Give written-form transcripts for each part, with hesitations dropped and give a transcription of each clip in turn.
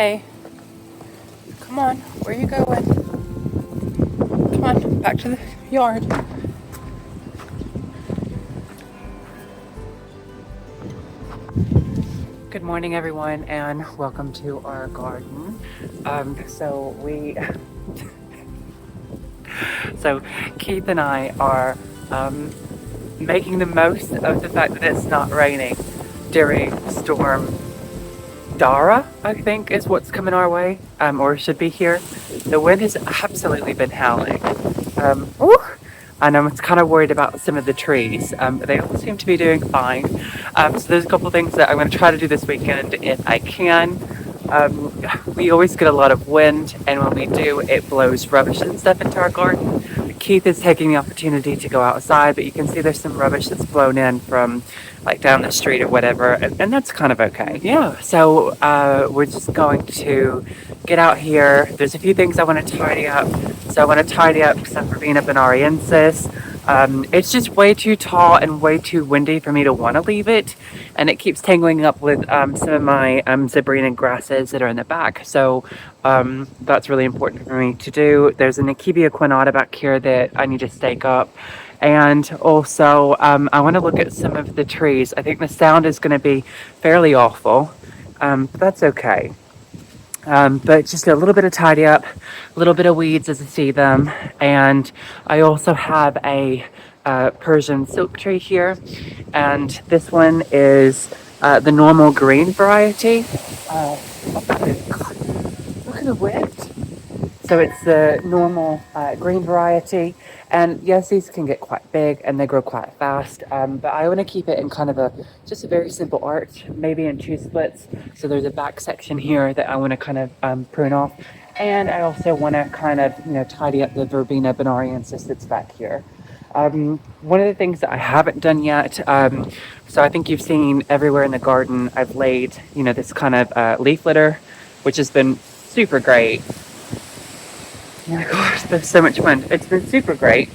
Hey, come on, where are you going? Come on, back to the yard. Good morning, everyone, and welcome to our garden. So Keith and I are making the most of the fact that it's not raining during storm Darragh, I think, is what's coming our way, or should be here. The wind has absolutely been howling. And I'm kind of worried about some of the trees, but they all seem to be doing fine. So there's a couple of things that I'm going to try to do this weekend if I can. We always get a lot of wind, and when we do, it blows rubbish and stuff into our garden. Keith is taking the opportunity to go outside, but you can see there's some rubbish that's blown in from like down the street or whatever, and that's kind of okay. Yeah, so we're just going to get out here. There's a few things I want to tidy up. So I want to tidy up some verbena bonariensis. It's just way too tall and way too windy for me to want to leave it, and it keeps tangling up with some of my zebrina grasses that are in the back. So that's really important for me to do. There's an Akebia quinata back here that I need to stake up. And also, I want to look at some of the trees. I think the sound is going to be fairly awful, but that's okay. But just a little bit of tidy up, a little bit of weeds as I see them. And I also have a Persian silk tree here. And this one is the normal green variety. Look at the wind. So it's the normal green variety, and yes, these can get quite big and they grow quite fast, but I want to keep it in kind of just a very simple arch, maybe in 2 splits. So there's a back section here that I want to kind of prune off, and I also want to kind of tidy up the verbena bonariensis that's back here. One of the things that I haven't done yet, so I think you've seen everywhere in the garden, I've laid this kind of leaf litter, which has been super great. Oh my gosh, there's so much wind. It's been super great,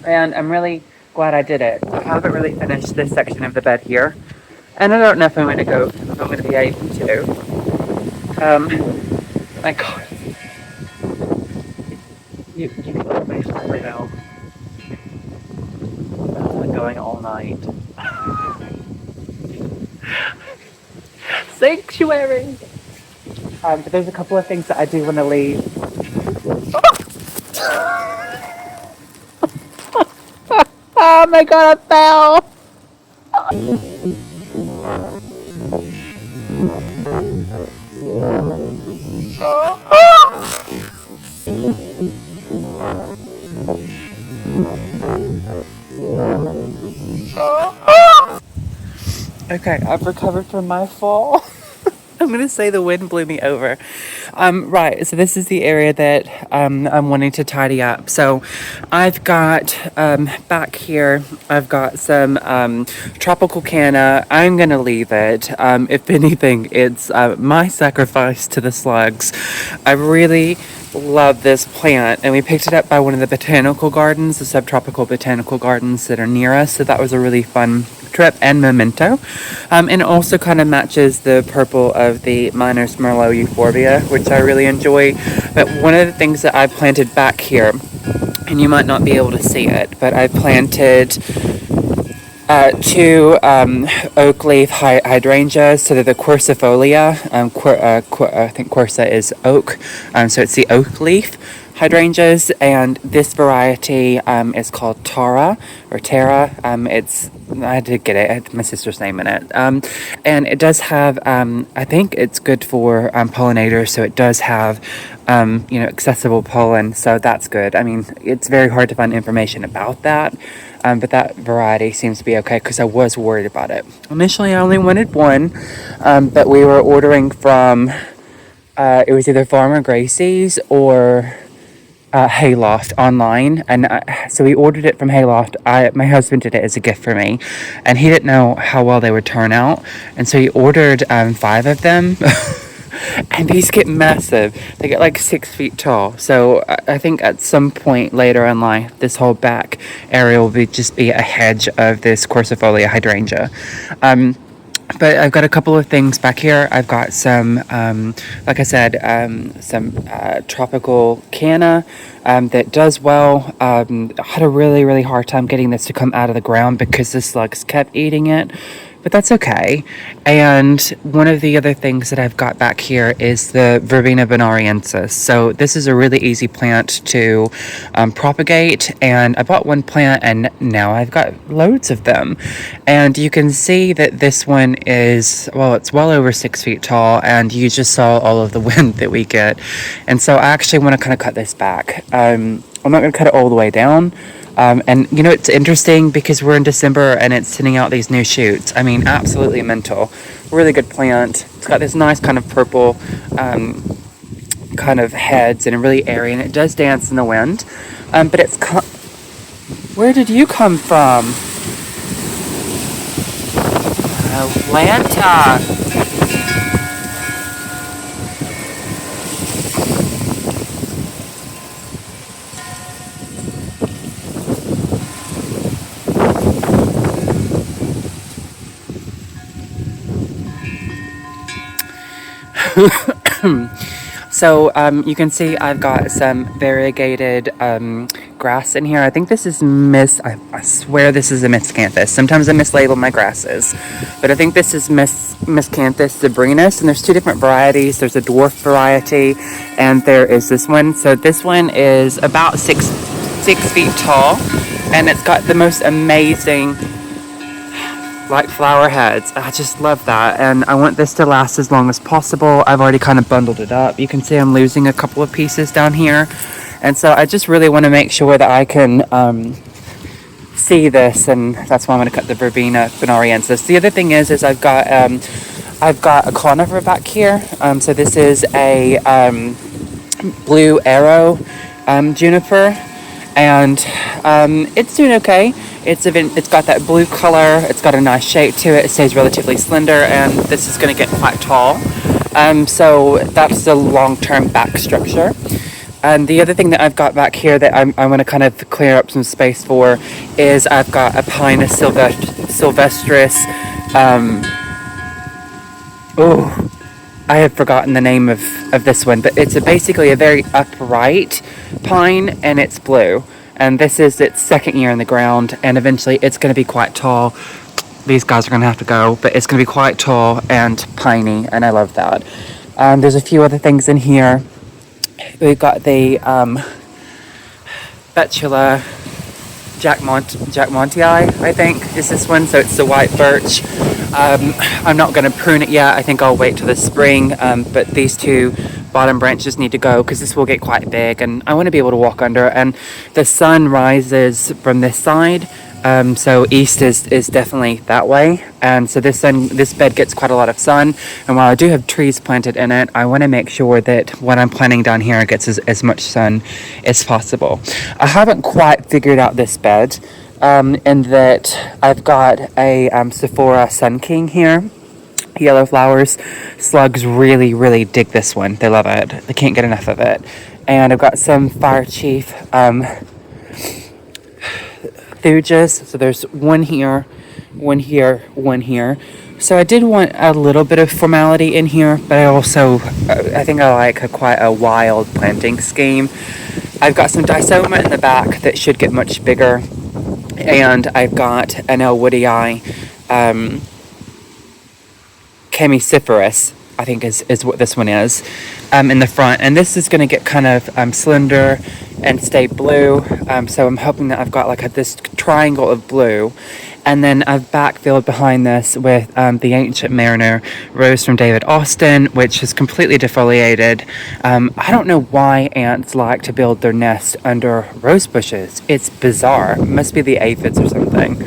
and I'm really glad I did it. I haven't really finished this section of the bed here, and I don't know if I'm going to be able to. My God, you can let me know. That's been going all night. Sanctuary. But there's a couple of things that I do want to leave. Oh my God, I fell! Okay, I've recovered from my fall. I'm going to say the wind blew me over. Right, so this is the area that I'm wanting to tidy up. So I've got, back here, I've got some tropical canna. I'm going to leave it. If anything, it's my sacrifice to the slugs. I really love this plant, and we picked it up by one of the botanical gardens, the subtropical botanical gardens that are near us. So that was a really fun trip and memento, and it also kind of matches the purple of the Miner's Merlot euphorbia, which I really enjoy. But one of the things that I planted back here, and you might not be able to see it, but I planted 2 oak leaf hydrangeas. So they're the quercifolia. I think quercia is oak, so it's the oak leaf hydrangeas, and this variety is called Tara or Terra. I did get it. It had my sister's name in it, and it does have. I think it's good for pollinators, so it does have accessible pollen. So that's good. I mean, it's very hard to find information about that. But that variety seems to be okay because I was worried about it. Initially, I only wanted one, but we were ordering from, it was either Farmer Gracie's or Hayloft online, and so we ordered it from Hayloft. My husband did it as a gift for me, and he didn't know how well they would turn out, and so he ordered 5 of them. And these get massive. They get like 6 feet tall. So I think at some point later in life, this whole back area will just be a hedge of this quercifolia hydrangea. But I've got a couple of things back here. I've got some, like I said, some tropical canna that does well. I had a really, really hard time getting this to come out of the ground because the slugs kept eating it. But that's okay. And one of the other things that I've got back here is the Verbena bonariensis. So this is a really easy plant to propagate. And I bought one plant and now I've got loads of them. And you can see that this one is, well, it's well over 6 feet tall. And you just saw all of the wind that we get. And so I actually want to kind of cut this back. I'm not going to cut it all the way down. And you know, it's interesting because we're in December and it's sending out these new shoots. I mean, absolutely mental. Really good plant. It's got this nice kind of purple kind of heads and really airy, and it does dance in the wind. But it's where did you come from? Atlanta. So you can see I've got some variegated grass in here. I think this is I swear this is a miscanthus. Sometimes I mislabel my grasses, but I think this is miscanthus zebrinus, and there's two different varieties. There's a dwarf variety and there is this one. So this one is about six feet tall, and it's got the most amazing like flower heads. I just love that, and I want this to last as long as possible. I've already kind of bundled it up. You can see I'm losing a couple of pieces down here, and so I just really want to make sure that I can see this, and that's why I'm going to cut the Verbena bonariensis. The other thing is I've got a conifer back here. So this is a blue arrow juniper, and it's doing okay. It's got that blue color. It's got a nice shape to it. It stays relatively slender, and this is going to get quite tall. So that's the long-term back structure. And the other thing that I've got back here that I'm going to kind of clear up some space for is I've got a Pinus sylvestris. I have forgotten the name of this one, but it's basically a very upright pine, and it's blue. And this is its second year in the ground, and eventually it's going to be quite tall. These guys are going to have to go, but it's going to be quite tall and piney, and I love that. There's a few other things in here. We've got the Betula Jackmontii, I think, is this one. So it's the white birch. I'm not going to prune it yet. I think I'll wait till the spring, but these two bottom branches need to go because this will get quite big, and I want to be able to walk under. And the sun rises from this side, so east is definitely that way, and so this bed gets quite a lot of sun. And while I do have trees planted in it, I want to make sure that what I'm planting down here gets as much sun as possible. I haven't quite figured out this bed, in that I've got a Sephora Sun King here. Yellow flowers. Slugs really, really dig this one. They love it. They can't get enough of it. And I've got some Fire Chief thujas. So there's one here, one here, one here. So I did want a little bit of formality in here, but I think I like quite a wild planting scheme. I've got some Dysoma in the back that should get much bigger. And I've got an Elwoodii Chemiciferous, I think is what this one is, in the front. And this is going to get kind of slender and stay blue. So I'm hoping that I've got like this triangle of blue. And then I've backfilled behind this with the Ancient Mariner rose from David Austin, which is completely defoliated. I don't know why ants like to build their nest under rose bushes. It's bizarre. It must be the aphids or something.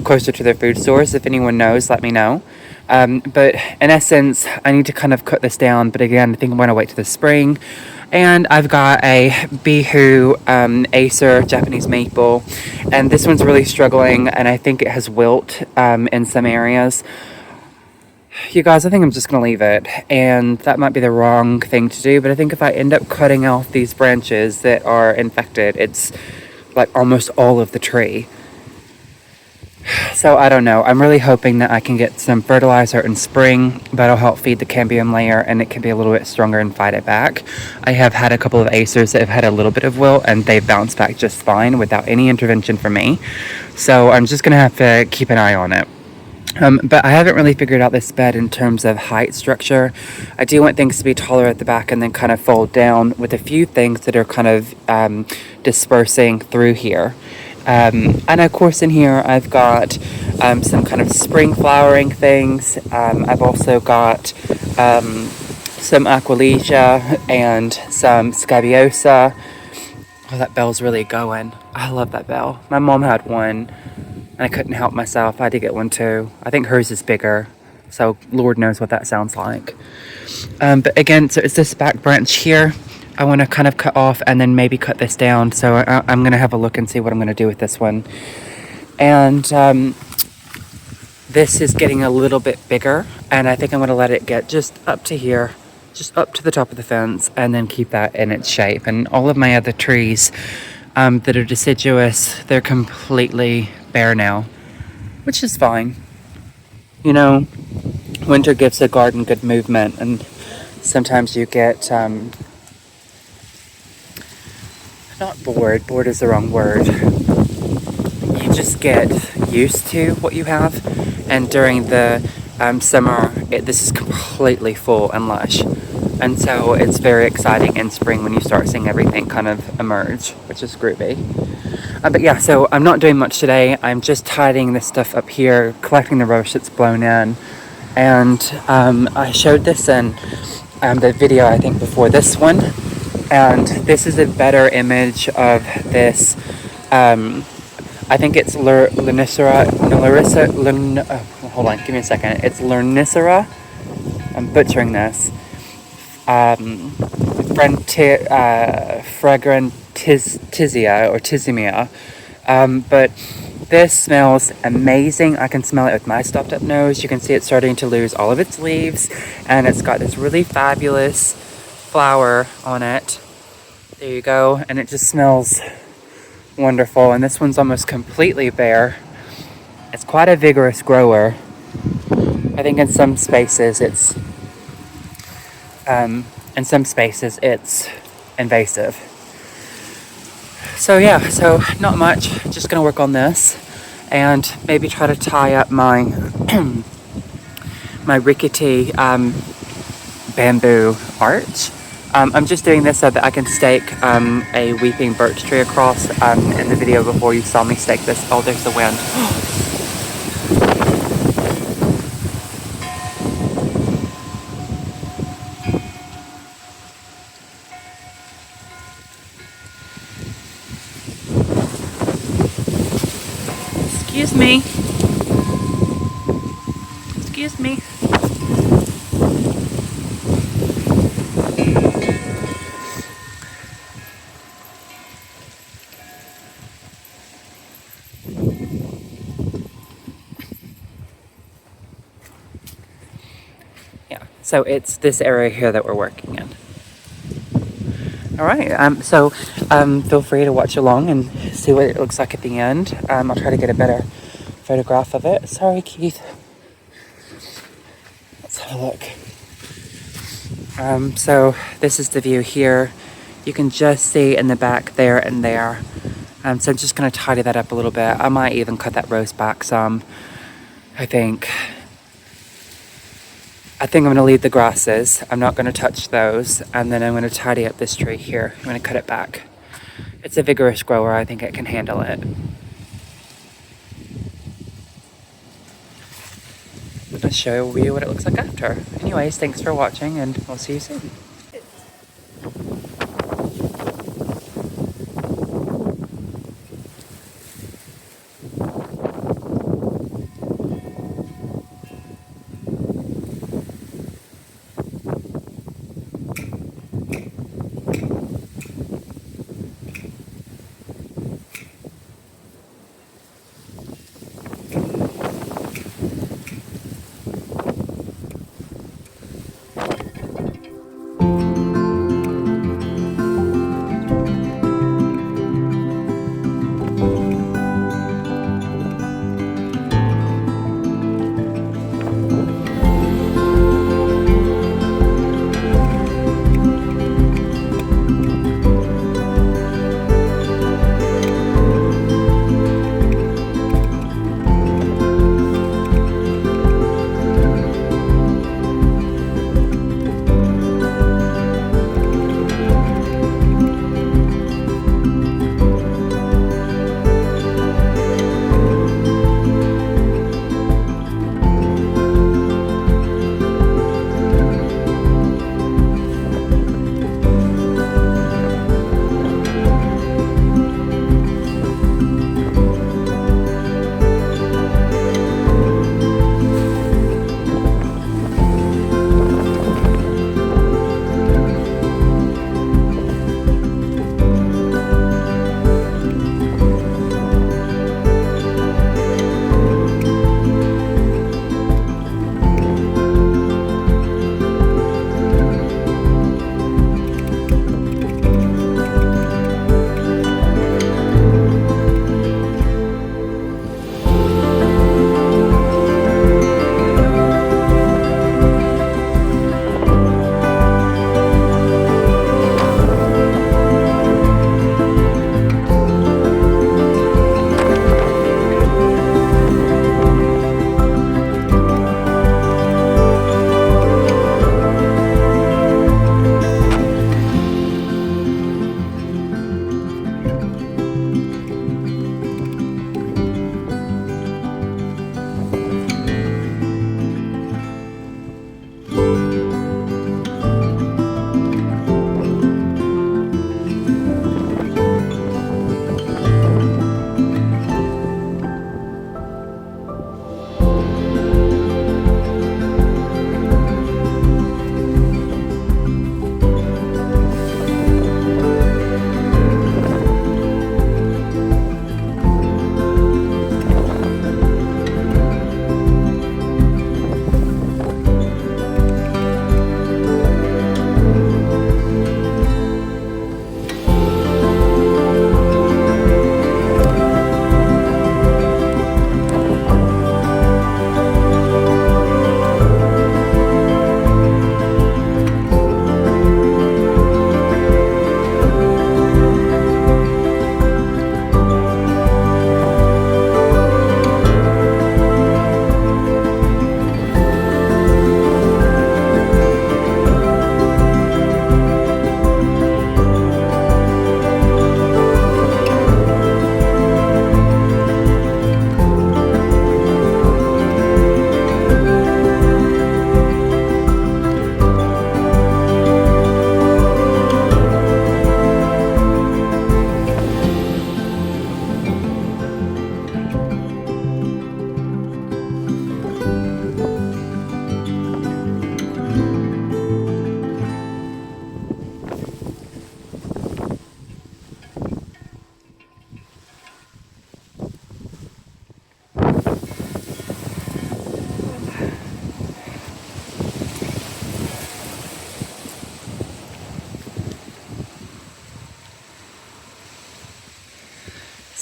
Closer to their food source. If anyone knows, let me know. But in essence, I need to kind of cut this down. But again, I think I'm going to wait till the spring. And I've got a Bihu Acer Japanese maple, and this one's really struggling, and I think it has wilt in some areas. You guys, I think I'm just going to leave it, and that might be the wrong thing to do, but I think if I end up cutting off these branches that are infected, it's like almost all of the tree. So I don't know. I'm really hoping that I can get some fertilizer in spring that'll help feed the cambium layer and it can be a little bit stronger and fight it back. I have had a couple of acers that have had a little bit of wilt and they've bounced back just fine without any intervention from me. So I'm just going to have to keep an eye on it. But I haven't really figured out this bed in terms of height structure. I do want things to be taller at the back and then kind of fold down with a few things that are kind of dispersing through here. And of course in here I've got some kind of spring flowering things. I've also got some Aquilegia and some Scabiosa. Oh, that bell's really going. I love that bell. My mom had one and I couldn't help myself. I had to get one too. I think hers is bigger, so Lord knows what that sounds like. But again, so it's this back branch here. I want to kind of cut off and then maybe cut this down. So I'm going to have a look and see what I'm going to do with this one. And this is getting a little bit bigger. And I think I'm going to let it get just up to here, just up to the top of the fence, and then keep that in its shape. And all of my other trees that are deciduous, they're completely bare now, which is fine. You know, winter gives a garden good movement, and sometimes you get not bored. Bored is the wrong word. You just get used to what you have. And during the summer, this is completely full and lush. And so it's very exciting in spring when you start seeing everything kind of emerge, which is groovy. But yeah, so I'm not doing much today. I'm just tidying this stuff up here, collecting the rubbish that's blown in. And I showed this in the video, I think, before this one. And this is a better image of this. I think it's Lunicera. Hold on, give me a second. It's Lunicera. I'm butchering this. Fragrantizia or Tisimia. But this smells amazing. I can smell it with my stopped up nose. You can see it's starting to lose all of its leaves. And it's got this really fabulous flower on it. There you go. And it just smells wonderful. And this one's almost completely bare. It's quite a vigorous grower. I think in some spaces it's invasive. So yeah, so not much. Just gonna work on this and maybe try to tie up my my rickety bamboo arch. I'm just doing this so that I can stake a weeping birch tree across. In the video before, you saw me stake this. Oh, there's the wind. Excuse me. Excuse me. Yeah, so it's this area here that we're working in. All right, so feel free to watch along and see what it looks like at the end. I'll try to get a better photograph of it. Sorry, Keith. Let's have a look. So this is the view here. You can just see in the back there and there. So I'm just going to tidy that up a little bit. I might even cut that rose back some, I think. I'm going to leave the grasses. I'm not going to touch those. And then I'm going to tidy up this tree here. I'm going to cut it back. It's a vigorous grower. I think it can handle it. I'll show you what it looks like after. Anyways, thanks for watching and we'll see you soon.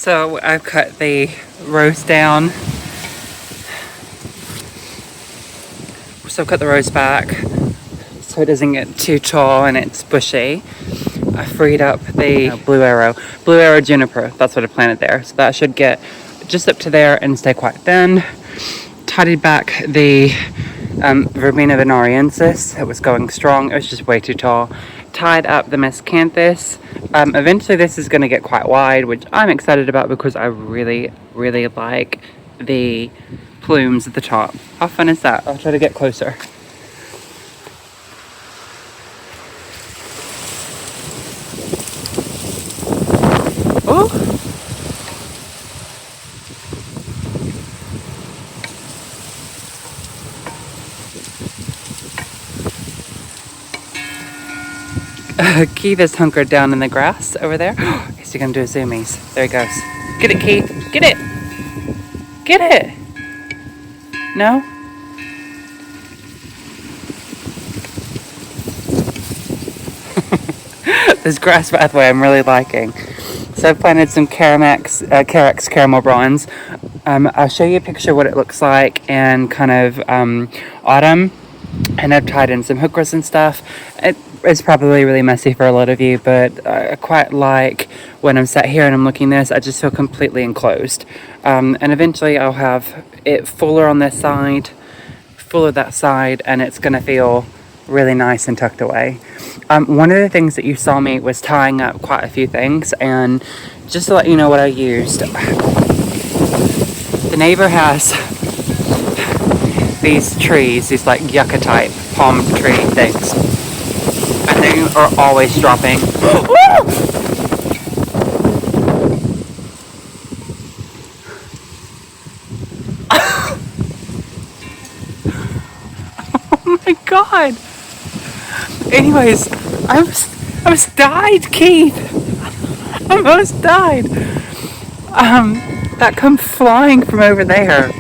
So I've cut the rose down. So I've cut the rose back so it doesn't get too tall and it's bushy. I freed up the blue arrow juniper. That's what I planted there. So that should get just up to there and stay quite thin. Tidied back the Verbena venariensis. It was going strong. It was just way too tall. Tied up the miscanthus. Eventually this is going to get quite wide, which I'm excited about because I really, really like the plumes at the top. How fun is that? I'll try to get closer. Oh! Keith is hunkered down in the grass over there. Is he gonna do a zoomies? There he goes. Get it, Keith! Get it! Get it! No? This grass pathway I'm really liking. So I've planted some Carex caramel bronze. I'll show you a picture of what it looks like in kind of autumn. And I've tied in some hookers and stuff. It's probably really messy for a lot of you, but I quite like when I'm sat here and I'm looking at this, I just feel completely enclosed. And eventually I'll have it fuller on this side, fuller that side, and it's going to feel really nice and tucked away. One of the things that you saw me was tying up quite a few things, and just to let you know what I used, the neighbor has these trees, these like yucca type palm tree things, and they are always dropping. Oh my god! Anyways, I almost died, Keith. I almost died. That come flying from over there.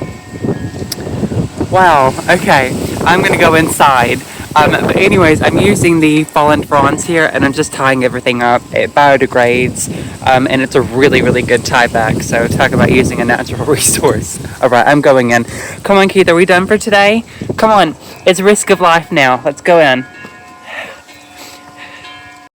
Wow, okay, I'm gonna go inside. But anyways, I'm using the fallen fronds here and I'm just tying everything up. It biodegrades, and it's a really, really good tie back. So talk about using a natural resource. Alright, I'm going in. Come on, Keith, are we done for today? Come on, it's risk of life now. Let's go in.